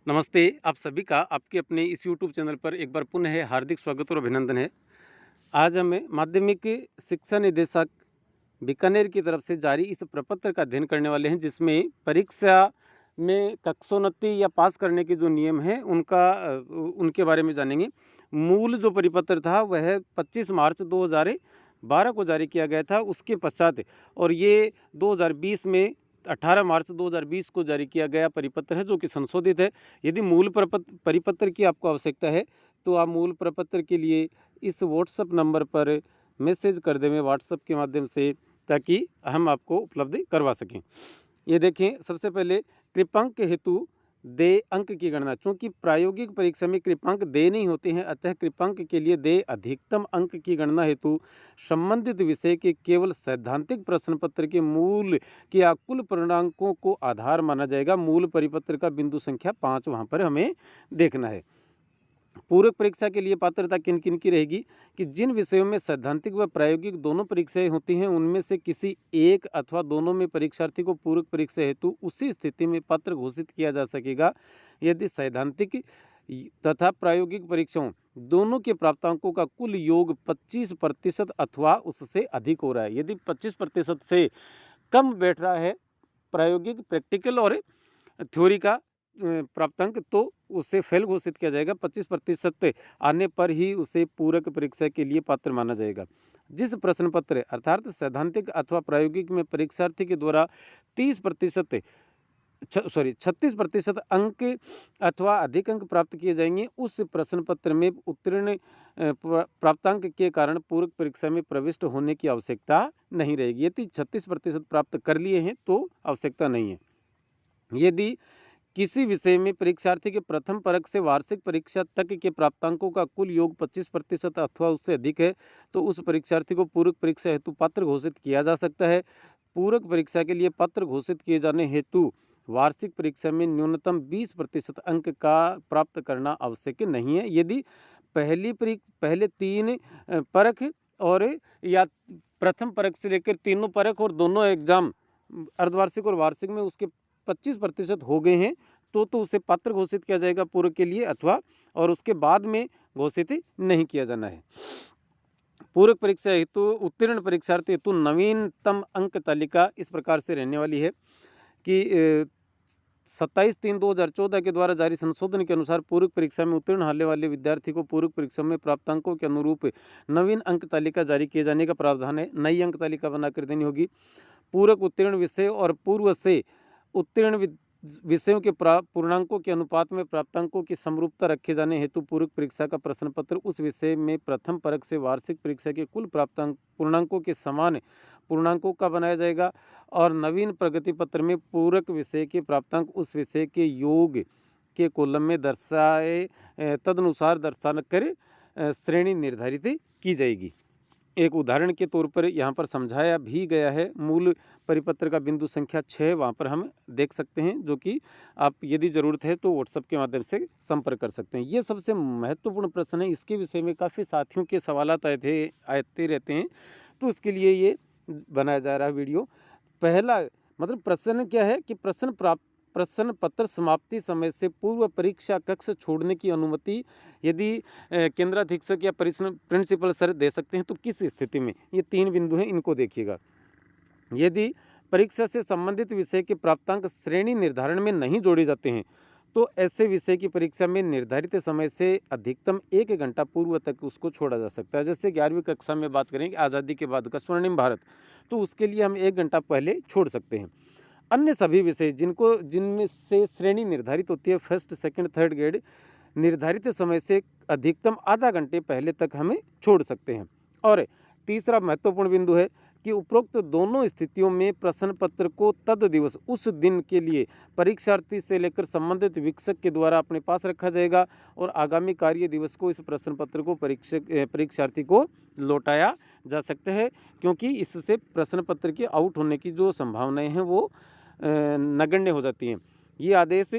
नमस्ते, आप सभी का आपके अपने इस यूट्यूब चैनल पर एक बार पुनः हार्दिक स्वागत और अभिनंदन है। आज हमें माध्यमिक शिक्षा निदेशक बीकानेर की तरफ से जारी इस प्रपत्र का अध्ययन करने वाले हैं, जिसमें परीक्षा में कक्षोन्नति या पास करने के जो नियम हैं उनके बारे में जानेंगे। मूल जो परिपत्र था वह 25 मार्च 2012 को जारी किया गया था, उसके पश्चात और ये 2020 में 18 मार्च 2020 को जारी किया गया परिपत्र है, जो कि संशोधित है। यदि मूल परिपत्र की आपको आवश्यकता है तो आप मूल प्रपत्र के लिए इस व्हाट्सएप नंबर पर मैसेज कर दें व्हाट्सएप के माध्यम से, ताकि हम आपको उपलब्ध करवा सकें। ये देखें, सबसे पहले कृपांक हेतु देय अंक की गणना। चूंकि प्रायोगिक परीक्षा में कृपांक देय नहीं होते हैं, अतः कृपांक के लिए देय अधिकतम अंक की गणना हेतु संबंधित विषय के केवल सैद्धांतिक प्रश्न पत्र के मूल या कुल पूर्णांकों को आधार माना जाएगा। मूल परिपत्र का बिंदु संख्या 5 वहाँ पर हमें देखना है। पूरक परीक्षा के लिए पात्रता किन किन की रहेगी कि जिन विषयों में सैद्धांतिक व प्रायोगिक दोनों परीक्षाएं होती हैं, उनमें से किसी एक अथवा दोनों में परीक्षार्थी को पूरक परीक्षा हेतु उसी स्थिति में पात्र घोषित किया जा सकेगा यदि सैद्धांतिक तथा प्रायोगिक परीक्षाओं दोनों के प्राप्तांकों का कुल योग 25% अथवा उससे अधिक हो रहा है। यदि 25% से कम बैठ रहा है प्रायोगिक, प्रैक्टिकल और थ्योरी का प्राप्तांक, तो उसे फेल घोषित किया जाएगा। 25% पे आने पर ही उसे पूरक परीक्षा के लिए पात्र माना जाएगा। जिस प्रश्न पत्र अर्थात सैद्धांतिक अथवा प्रायोगिक में परीक्षार्थी के द्वारा 36% अंक अथवा अधिक अंक प्राप्त किए जाएंगे, उस प्रश्न पत्र में उत्तीर्ण प्राप्तांक के कारण पूरक परीक्षा में प्रविष्ट होने की आवश्यकता नहीं रहेगी। यदि 36% प्राप्त कर लिए हैं तो आवश्यकता नहीं है। यदि किसी विषय में परीक्षार्थी के प्रथम परख से वार्षिक परीक्षा तक के प्राप्तांकों का कुल योग 25% अथवा उससे अधिक है, तो उस परीक्षार्थी को पूरक परीक्षा हेतु पात्र घोषित किया जा सकता है। पूरक परीक्षा के लिए पात्र घोषित किए जाने हेतु वार्षिक परीक्षा में न्यूनतम 20% अंक का प्राप्त करना आवश्यक नहीं है। यदि पहले 3 परख और या प्रथम परख से लेकर तीनों परख और दोनों एग्जाम अर्धवार्षिक और वार्षिक में उसके 25% हो गए हैं, तो उसे पात्र घोषित किया जाएगा पूरक के लिए, अथवा और उसके बाद में घोषित नहीं किया जाना है। पूरक परीक्षा हेतु उत्तीर्ण परीक्षार्थी हेतु नवीनतम अंक तालिका इस प्रकार से रहने वाली है कि 27/3/2014 के द्वारा जारी संशोधन के अनुसार पूरक परीक्षा में उत्तीर्ण होने वाले विद्यार्थी को पूरक परीक्षा में प्राप्त अंकों के अनुरूप नवीन अंक तालिका जारी किए जाने का प्रावधान है। नई अंक तालिका बनाकर देनी होगी। पूरक उत्तीर्ण विषय और पूर्व से उत्तीर्ण विषयों के पूर्णांकों के अनुपात में प्राप्तांकों की समरूपता रखे जाने हेतु पूरक परीक्षा का प्रश्न पत्र उस विषय में प्रथम परख से वार्षिक परीक्षा के कुल प्राप्तांक पूर्णांकों के समान पूर्णांकों का बनाया जाएगा। और नवीन प्रगति पत्र में पूरक विषय के प्राप्तांक उस विषय के योग के कॉलम में दर्शाए तदनुसार दर्शाना कर श्रेणी निर्धारित की जाएगी। एक उदाहरण के तौर पर यहाँ पर समझाया भी गया है। मूल परिपत्र का बिंदु संख्या 6 वहाँ पर हम देख सकते हैं, जो कि आप यदि ज़रूरत है तो व्हाट्सएप के माध्यम से संपर्क कर सकते हैं। ये सबसे महत्वपूर्ण प्रश्न है, इसके विषय में काफ़ी साथियों के सवाल आते रहते हैं, तो उसके लिए ये बनाया जा रहा है वीडियो। पहला मतलब प्रश्न क्या है कि प्रश्न पत्र समाप्ति समय से पूर्व परीक्षा कक्ष छोड़ने की अनुमति यदि केंद्राधीक्षक या प्रिंसिपल सर दे सकते हैं तो किस स्थिति में। ये 3 बिंदु हैं, इनको देखिएगा। यदि परीक्षा से संबंधित विषय के प्राप्तांक श्रेणी निर्धारण में नहीं जोड़े जाते हैं, तो ऐसे विषय की परीक्षा में निर्धारित समय से अधिकतम 1 घंटा पूर्व तक उसको छोड़ा जा सकता है। जैसे 11वीं कक्षा में बात करें आज़ादी के बाद का स्वर्णिम भारत, तो उसके लिए हम 1 घंटा पहले छोड़ सकते हैं। अन्य सभी विषय जिनमें से श्रेणी निर्धारित होती है फर्स्ट, सेकंड, थर्ड ग्रेड, निर्धारित समय से अधिकतम आधा घंटे पहले तक हमें छोड़ सकते हैं। और तीसरा महत्वपूर्ण बिंदु है कि उपरोक्त दोनों स्थितियों में प्रश्न पत्र को तद दिवस उस दिन के लिए परीक्षार्थी से लेकर संबंधित शिक्षक के द्वारा अपने पास रखा जाएगा और आगामी कार्य दिवस को इस प्रश्न पत्र को परीक्षार्थी को लौटाया जा सकता है, क्योंकि इससे प्रश्न पत्र के आउट होने की जो संभावनाएं हैं वो नगण्य हो जाती हैं। ये आदेश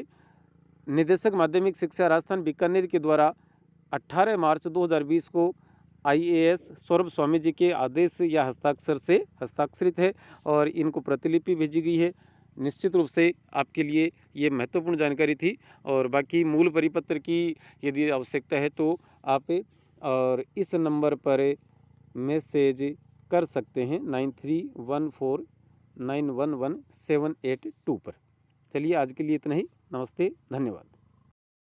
निदेशक माध्यमिक शिक्षा राजस्थान बीकानेर के द्वारा 18 मार्च 2020 को IAS सौरभ स्वामी जी के आदेश या हस्ताक्षर से हस्ताक्षरित है और इनको प्रतिलिपि भेजी गई है। निश्चित रूप से आपके लिए ये महत्वपूर्ण जानकारी थी। और बाकी मूल परिपत्र की यदि आवश्यकता है तो आप और इस नंबर पर मैसेज कर सकते हैं 9314911782 पर। चलिए आज के लिए इतना ही। नमस्ते, धन्यवाद।